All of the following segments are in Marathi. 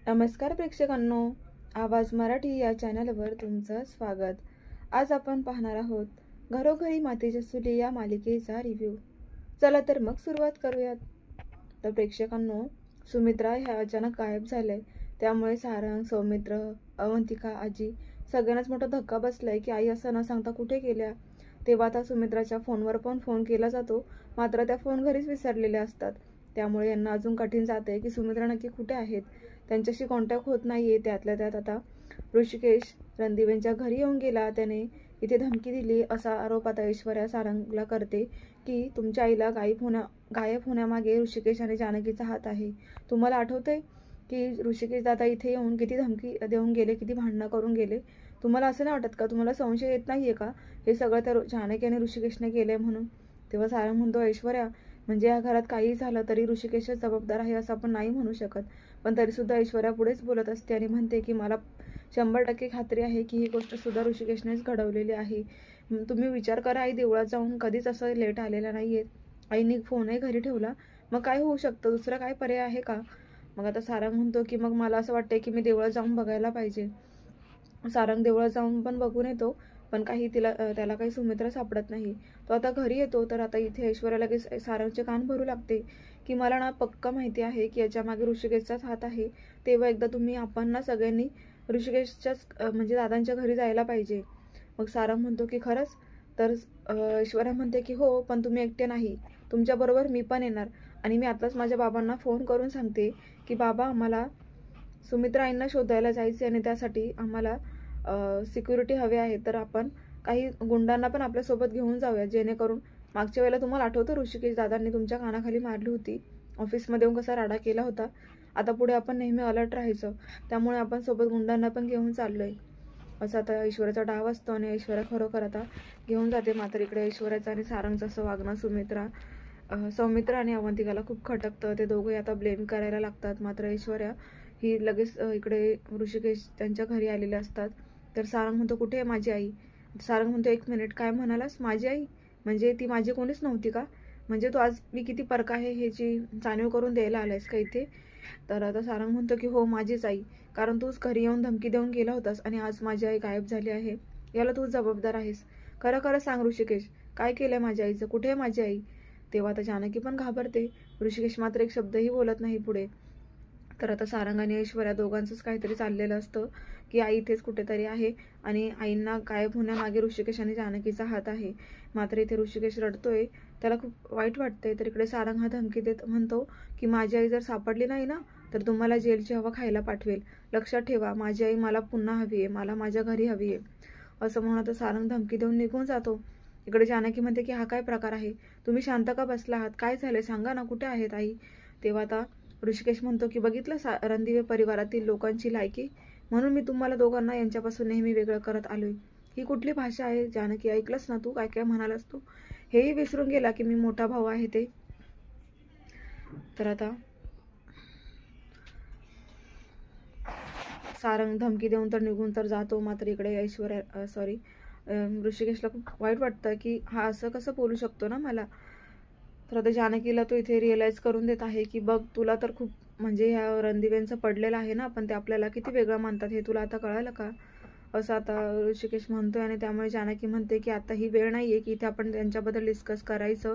नमस्कार प्रेक्षकांनो, आवाज मराठी या चॅनलवर तुमचं स्वागत। आज आपण पाहणार आहोत घरोघरी मातीच्या चुली या मालिकेचा रिव्ह्यू। चला तर मग सुरुवात करूयात। तर प्रेक्षकांनो, सुमित्रा ह्या अचानक गायब झाल्या, त्यामुळे सारंग, सौमित्र, अवंतिका, आजी सगळ्यांनाच मोठा धक्का बसलाय की आई असं न सांगता कुठे गेल्या। तेव्हा आता सुमित्राच्या फोनवर पण फोन केला जातो, मात्र त्या फोन घरीच विसरलेल्या असतात। त्यामुळे यांना अजून कठीण जाते की सुमित्रा नक्की कुठे आहेत। त्यांच्याशी कॉन्टॅक्ट होत नाहीये। त्यातल्या त्यात आता ऋषिकेश रणदिवेंच्या घरी येऊन गेला, त्याने इथे धमकी दिली असा आरोप आता ऐश्वर्या सारंगला करते की तुमच्या आईला गायब होण्यामागे ऋषिकेश आणि जानकीचा हात आहे। तुम्हाला आठवतंय की ऋषिकेश दादा इथे येऊन किती धमकी देऊन गेले, किती भांडणं करून गेले। तुम्हाला असं नाही वाटत का, तुम्हाला संशय येत नाहीये का हे सगळं त्या जानकी आणि ऋषिकेशने केलंय म्हणून? तेव्हा सारंग म्हणतो, ऐश्वर्या, म्हणजे या घरात काही झालं तरी ऋषिकेशच जबाबदार आहे असं आपण नाही म्हणू शकत। पण तरीसुद्धा ऐश्वर्या पुढेच बोलत असते आणि म्हणते की मला 100% खात्री आहे की ही गोष्ट सुद्धा ऋषिकेशनेच घडवलेली आहे। तुम्ही विचार करा, आई देवळात जाऊन कधीच असं लेट आलेला नाहीये। आईने फोनही घरी ठेवला, मग काय होऊ शकतं? दुसरा काय पर्याय आहे का? मग आता सारंग म्हणतो की मग मला असं वाटतंय की मी देवळात जाऊन बघायला पाहिजे। सारंग देवळात जाऊन पण बघून येतो, पण त्याला काही सुमित्रा सापडत नाही। तो आता घरी येतो, तर आता इथे ऐश्वर्या लगेच सारंगचे कान भरू लागते की मला ना पक्का माहिती आहे की याच्या मागे ऋषिकेशचाच हात आहे। तेव्हा एकदा आपण ना सगळ्यांनी ऋषिकेशच्याच म्हणजे दादांच्या घरी जायला पाहिजे। मग सारंग म्हणतो की खरंच? तर ऐश्वर्या म्हणते की हो, पण तुम्ही एकटे नाही, तुमच्याबरोबर मी पण येणार। आणि मी आताच माझ्या बाबांना फोन करून सांगते की बाबा, आम्हाला सुमित्रा आईंना शोधायला जायचे आणि त्यासाठी आम्हाला सिक्युरिटी हवे आहे। तर आपण काही गुंडांना पण आपल्यासोबत घेऊन जाऊया, जेणेकरून मागच्या वेळेला तुम्हाला आठवतं ऋषिकेश दादांनी तुमच्या कानाखाली मारली होती, ऑफिसमध्ये येऊन कसा राडा केला होता। आता पुढे आपण नेहमी अलर्ट राहायचं, त्यामुळे आपण सोबत गुंडांना पण घेऊन चाललोय असं आता ऐश्वर्याचा डाव असतो आणि ऐश्वर्या खरोखर आता घेऊन जाते। मात्र इकडे ऐश्वर्याचं आणि सारंगचं असं वागणं सौमित्र आणि अवंतिकाला खूप खटकतं। ते दोघे आता ब्लेम करायला लागतात। मात्र ऐश्वर्या ही लगेच इकडे ऋषिकेश त्यांच्या घरी आलेले असतात। तर सारंग म्हणतो, कुठे आहे माझी आई? सारंग म्हणतो, 1 मिनिट, काय म्हणालास? माझी आई? म्हणजे ती माझी कोणीच नव्हती का? म्हणजे तू आज मी किती परक आहे ह्याची जाणीव करून द्यायला आलायस का इथे? तर आता सारंग म्हणतो की हो, माझीच आई, कारण तूच घरी येऊन धमकी देऊन गेला होतास आणि आज माझी आई गायब झाली आहे, याला तूच जबाबदार आहेस। खरं खरं सांग ऋषिकेश, काय केलंय माझ्या आईचं? कुठे आहे माझी आई? तेव्हा आता जानकी पण घाबरते। ऋषिकेश मात्र एक शब्दही बोलत नाही पुढे। तर आता सारंग आणि ऐश्वर्या दोघांचंच काहीतरी चाललेलं असतं की आई इथेच कुठेतरी आहे आणि आईंना गायब होण्यामागे ऋषिकेश आणि जानकीचा हात आहे। मात्र इथे ऋषिकेश रडतोय, त्याला खूप वाईट वाटतंय। तर इकडे सारंग हा धमकी देत म्हणतो की माझी आई जर सापडली नाही ना, तर तुम्हाला जेलची हवा खायला पाठवेल। लक्षात ठेवा, माझी आई मला पुन्हा हवी आहे, मला माझ्या घरी हवी आहे असं म्हणत सारंग धमकी देऊन निघून जातो। इकडे जानकी म्हणते की हा काय प्रकार आहे? तुम्ही शांत का बसला आहात? काय झालंय सांगा ना, कुठे आहेत आई? तेव्हा आता ऋषिकेश म्हणतो की बघितलं रणदिवे परिवारातील लोकांची लायकी, म्हणून मी तुम्हाला दोघांना यांच्यापासून नेहमी वेगळं करत आलोय। ही कुठली भाषा आहे जानकी? ऐकलंस ना तू काय काय म्हणालास तू? हेही विसरून गेला की मी मोठा भाऊ आहे ते? तर आता सारंग धमकी देऊन तर निघून तर जातो। मात्र इकडे ऋषिकेशला खूप वाईट वाटतं की हा असं कसं बोलू शकतो ना मला। तर आता जानकीला तो इथे रिअलाइज करून देत आहे की बघ, तुला तर खूप म्हणजे ह्या रणदिवेंचं पडलेलं आहे ना, पण ते आपल्याला किती वेगळं मानतात हे तुला आता कळालं का? असं आता ऋषिकेश म्हणतोय आणि त्यामुळे जानकी म्हणते की आता ही वेळ नाहीये की इथे आपण त्यांच्याबद्दल डिस्कस करायचं।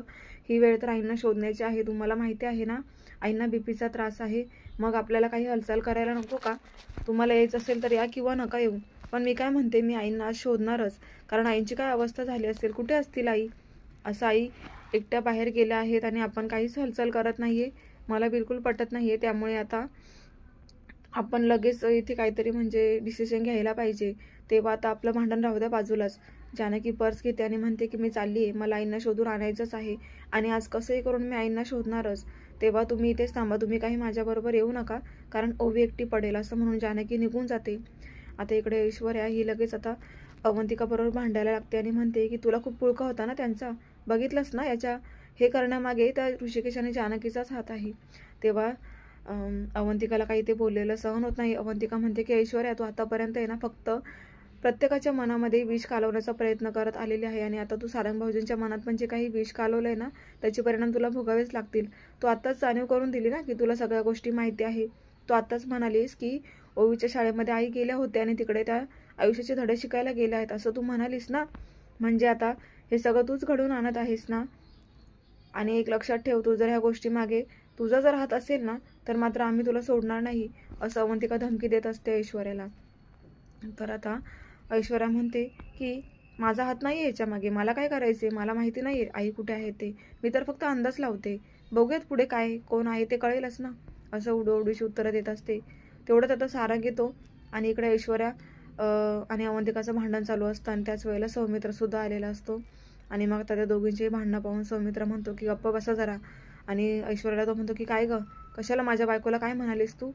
ही वेळ तर आईंना शोधण्याची आहे। तुम्हाला माहिती आहे ना, आईंना बीपीचा त्रास आहे। मग आपल्याला काही हालचाल करायला नको का? तुम्हाला यायचं असेल तर या किंवा नका येऊ, पण मी काय म्हणते, मी आईंना आज शोधणारच, कारण आईंची काय अवस्था झाली असेल, कुठे असतील आई? असं आई एकट्या बाहेर गेल्या आहेत आणि आपण काहीच हालचाल करत नाहीये, मला बिलकुल पटत नाहीये। त्यामुळे आता आपण लगेच इथे काहीतरी म्हणजे डिसिजन घ्यायला पाहिजे। तेव्हा आता आपलं भांडण राहू द्या बाजूलाच। जानकी पर्स घेते आणि म्हणते की मी चालली आहे, मला आईंना शोधून आणायचंच आहे आणि आज कसंही करून मी आईंना शोधणारच। तेव्हा तुम्ही इथेच थांबा, तुम्ही काही माझ्याबरोबर येऊ नका, कारण ओवी एकटी पडेल असं म्हणून जानकी निघून जाते। आता इकडे ऐश्वर्या ही लगेच आता अवंतिका बरोबर भांडायला लागते आणि म्हणते की तुला खूप पुळका होता ना त्यांचा, बघितलंस ना, याच्या हे करण्यामागे त्या ऋषिकेश आणि जानकीचाच हात आहे। तेव्हा अवंतिकाला काही ते बोललेलं सहन होत नाही। अवंतिका म्हणते की ऐश्वर्या, तू आतापर्यंत आहे ना फक्त प्रत्येकाच्या मनामध्ये विष कालवण्याचा प्रयत्न करत आलेली आहे आणि आता तू सारंग भाऊजींच्या मनात पण जे काही विष कालवलंय ना, त्याचे परिणाम तुला भोगावेच लागतील। तू आताच जाणीव करून दिली ना की तुला सगळ्या गोष्टी माहिती आहे, तू आत्ताच म्हणालीस की ओवीच्या शाळेमध्ये आई गेल्या होत्या आणि तिकडे त्या आयुष्याचे धडे शिकायला गेल्या आहेत असं तू म्हणालीस ना. म्हणजे आता हे सगळं तूच घडवून आणत आहेस ना. आणि एक लक्षात ठेव, तू जर ह्या गोष्टी मागे तुझा जर हात असेल ना तर मात्र आम्ही तुला सोडणार नाही, असं अवंतिका धमकी देत असते ऐश्वर्याला. तर आता ऐश्वर्या म्हणते की माझा हात नाही याच्या मागे, मला काय करायचे, मला माहिती नाही आई कुठे आहे ते, मी तर फक्त अंदाज लावते, बघूयात पुढे काय कोण आहे ते कळेलच ना, असं उडोउडीची उत्तरं देत असते. तेवढंच आता सारंग येतो आणि इकडे ऐश्वर्या आणि अवंतिकाचं भांडण चालू असतं आणि त्याच वेळेला सौमित्र सुद्धा आलेला असतो. आणि मग त्या दोघींचेही भांडणं पाहून सौमित्र म्हणतो की गप्प बसा जरा. आणि ऐश्वर्याला तो म्हणतो की काय ग, कशाला माझ्या बायकोला काय म्हणालीस तू,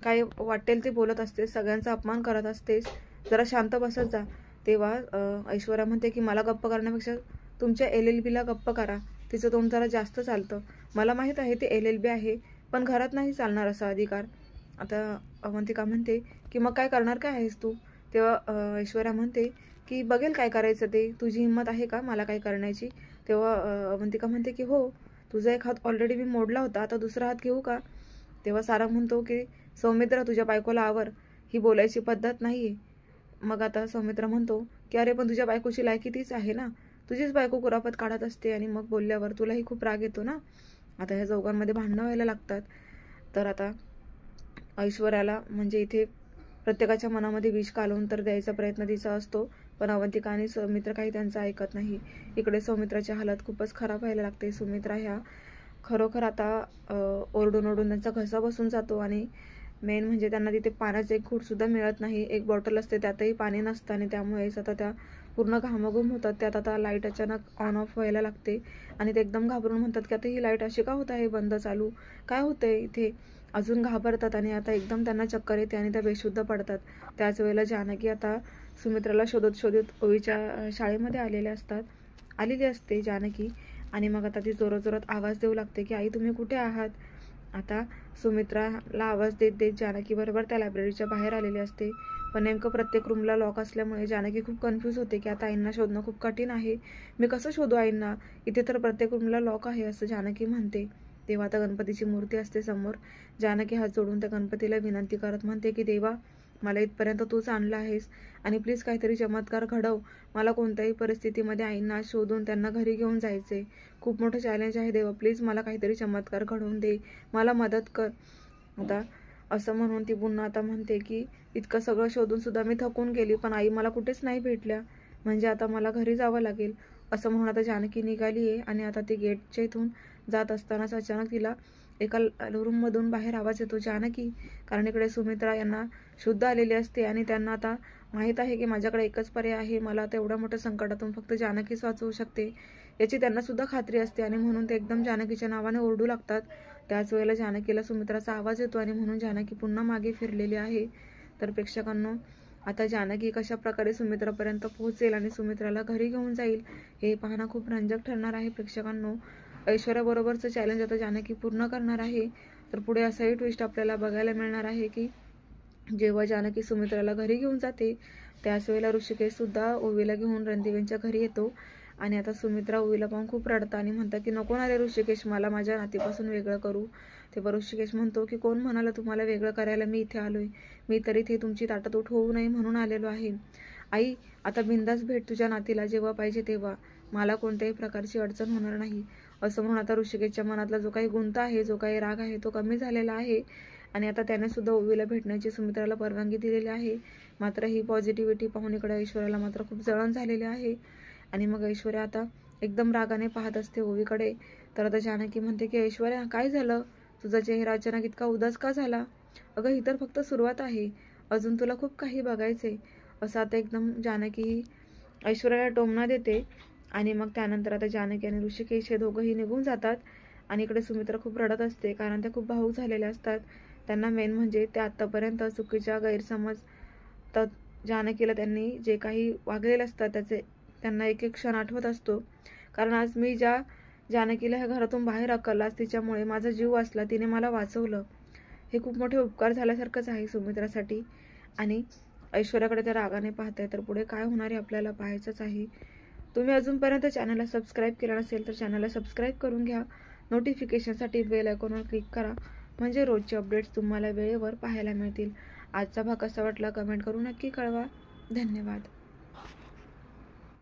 काय वाटेल ते बोलत असतेस, सगळ्यांचा अपमान करत असतेस, जरा शांत बसत जा. तेव्हा ऐश्वर्या म्हणते की मला गप्प करण्यापेक्षा तुमच्या LLBला गप्प करा, तिचं तोंड जरा जास्त चालतं, मला माहीत आहे ते LLB आहे पण घरात नाही चालणार असा अधिकार. आता अवंतिका म्हणते की मग काय करणार काय आहेस तू. तेव्हा ऐश्वर्या म्हणते की बघेल काय करायचं ते, तुझी हिंमत आहे का मला काय करण्याची. तेव्हा अवंतिका म्हणते की हो, तुझा एक हात ऑलरेडी मी मोडला होता, आता दुसरा हात घेऊ का. तेव्हा सारंग म्हणतो की सौमित्र तुझ्या बायकोला आवर, ही बोलायची पद्धत नाही आहे. मग आता सौमित्र म्हणतो की अरे पण तुझ्या बायकोची लायकी तीच आहे ना, तुझीच बायको कुरापत काढत असते आणि मग बोलल्यावर तुलाही खूप राग येतो ना. आता ह्या चौघांमध्ये भांडणं व्हायला लागतात. तर आता ऐश्वर्याला म्हणजे इथे प्रत्येकाच्या मनामध्ये विष कालवून तर द्यायचा प्रयत्न तिचा असतो, पण अवंतिका आणि सौमित्र काही त्यांचं ऐकत नाही. इकडे सौमित्राची हालत खूपच खराब व्हायला लागते. सुमित्रा ह्या खरोखर आता ओरडून ओरडून त्यांचा घसा बसून जातो आणि मेन म्हणजे त्यांना तिथे पाण्याचं एक घूटसुद्धा मिळत नाही. एक बॉटल असते त्यातही पाणी नसतं आणि त्यामुळेच आता त्या पूर्ण घामाघूम होतात. त्यात आता लाईट अचानक ऑन ऑफ व्हायला लागते आणि ते एकदम घाबरून म्हणतात की आता ही लाईट अशी का होत आहे बंद चालू, काय होतंय इथे, अजून घाबरतात आणि आता एकदम त्यांना चक्कर येते आणि त्या बेशुद्ध पडतात. त्याच वेळेला जानकी आता सुमित्राला शोधत शोधत ओवीच्या शाळेमध्ये आलेली असते जानकी. आणि मग आता ती जोरात जोरात आवाज देऊ लागते की आई तुम्ही कुठे आहात. आता सुमित्राला आवाज देत देत जानकी बरोबर त्या लायब्ररीच्या बाहेर आलेली असते, पण नेमकं प्रत्येक रूमला लॉक असल्यामुळे जानकी खूप कन्फ्यूज होते की आता आईंना शोधणं खूप कठीण आहे, मी कसं शोधू आईंना, इथे तर प्रत्येक रूमला लॉक आहे असं जानकी म्हणते. तेव्हा आता गणपतीची मूर्ती असते समोर, जानकी हात जोडून त्या गणपतीला विनंती करत म्हणते की देवा मला इथपर्यंत तूच आणलं आहेस आणि प्लीज काहीतरी चमत्कार घडव, मला कोणत्याही परिस्थितीमध्ये आईंना शोधून त्यांना घरी घेऊन जायचे, खूप मोठं चॅलेंज आहे देवा, प्लीज मला काहीतरी चमत्कार घडवून दे, मला मदत कर. आता असं म्हणून ती पुन्हा आता म्हणते की इतकं सगळं शोधून सुद्धा मी थकून गेली पण आई मला कुठेच नाही भेटल्या, म्हणजे आता मला घरी जावं लागेल. असं म्हणून आता जानकी निघाली आहे आणि आता ती गेटच्या इथून जात असतानाच अचानक तिला एका रूममधून बाहेर आवाज येतो जानकी, कारण इकडे सुमित्रा यांना शुद्ध आलेली असते आणि त्यांना आता माहीत आहे की माझ्याकडे एकच पर्याय आहे, मला आता एवढ्या मोठ्या संकटातून फक्त जानकीच वाचवू शकते याची त्यांना सुद्धा खात्री असते आणि म्हणून ते एकदम जानकीच्या नावाने ओरडू लागतात. त्याच वेळेला जानकीला सुमित्राचा आवाज येतो आणि म्हणून जानकी पुन्हा मागे फिरलेली आहे. तर प्रेक्षकांनो आता जानकी कशा प्रकारे सुमित्रापर्यंत पोहोचेल आणि सुमित्राला घरी घेऊन जाईल हे पाहणं खूप रंजक ठरणार आहे. प्रेक्षकांनो ऐश्वर्याबरोबरचं चॅलेंज आता जानकी पूर्ण करणार आहे. तर पुढे असाही ट्विस्ट आपल्याला बघायला मिळणार आहे की जेव्हा जानकी सुमित्राला घरी घेऊन जाते त्याच वेळेला ऋषिकेश सुद्धा ओवीला घेऊन रणदिवेंच्या घरी येतो आणि आता सुमित्रा ओवीला पाहून खूप रडतं आणि म्हणतात की नको ना रे ऋषिकेश, मला माझ्या नातीपासून वेगळं करू. तेव्हा ऋषिकेश म्हणतो की कोण म्हणाला तुम्हाला वेगळं करायला, मी इथे आलोय, मी तर इथे तुमची ताटातूट होऊ नये म्हणून आलेलो आहे. आई आता बिंदास भेट तुझ्या नातीला जेव्हा पाहिजे तेव्हा, मला कोणत्याही प्रकारची अडचण होणार नाही. असं म्हणून आता ऋषिकेशच्या मनातला जो काही गुंता आहे, जो काही राग आहे तो कमी झालेला आहे आणि आता त्याने सुद्धा ओवीला भेटण्याची सुमित्राला परवानगी दिलेली आहे. मात्र ही पॉझिटिव्हिटी पाहून इकडे ऐश्वर्याला मात्र खूप जळण झालेली आहे आणि मग ऐश्वर्या आता एकदम रागाने पाहत असते ओवीकडे. तर आता जानकी म्हणते की ऐश्वर्या काय झालं, तुझा चेहरा अचानक इतका उदास का झाला. अगं ही तर फक्त सुरुवात आहे, अजून तुला खूप काही बघायचे. असं आता एकदम जानकी ऐश्वर्याला टोमणा देते आणि मग त्यानंतर आता जानकी आणि ऋषिकेश हे दोघंही निघून जातात आणि इकडे सुमित्रा खूप रडत असते कारण त्या खूप भावूक झालेल्या असतात. त्यांना मेन म्हणजे ते आत्तापर्यंत चुकीच्या गैरसमज तर जानकीला त्यांनी जे काही वागलेलं असतात त्याचे त्यांना एक एक क्षण आठवत असतो. कारण आज मी ज्या जानकीला ह्या घरातून बाहेर हकलला, तिच्यामुळे माझा जीव वाचला, तिने मला वाचवलं, हे खूप मोठे उपकार झाल्यासारखंच आहे सुमित्रासाठी. आणि ऐश्वर्याकडे त्या रागाने पाहताय. तर पुढे काय होणार आहे आपल्याला पाहायचंच आहे. तुम्ही अजूनपर्यंत चॅनलला सबस्क्राईब केलं नसेल तर चॅनलला सबस्क्राईब करून घ्या, नोटिफिकेशनसाठी बेल आयकॉनवर क्लिक करा म्हणजे रोजचे अपडेट्स तुम्हाला वेळेवर पाहायला मिळतील. आजचा भाग कसा वाटला कमेंट करून नक्की कळवा. धन्यवाद.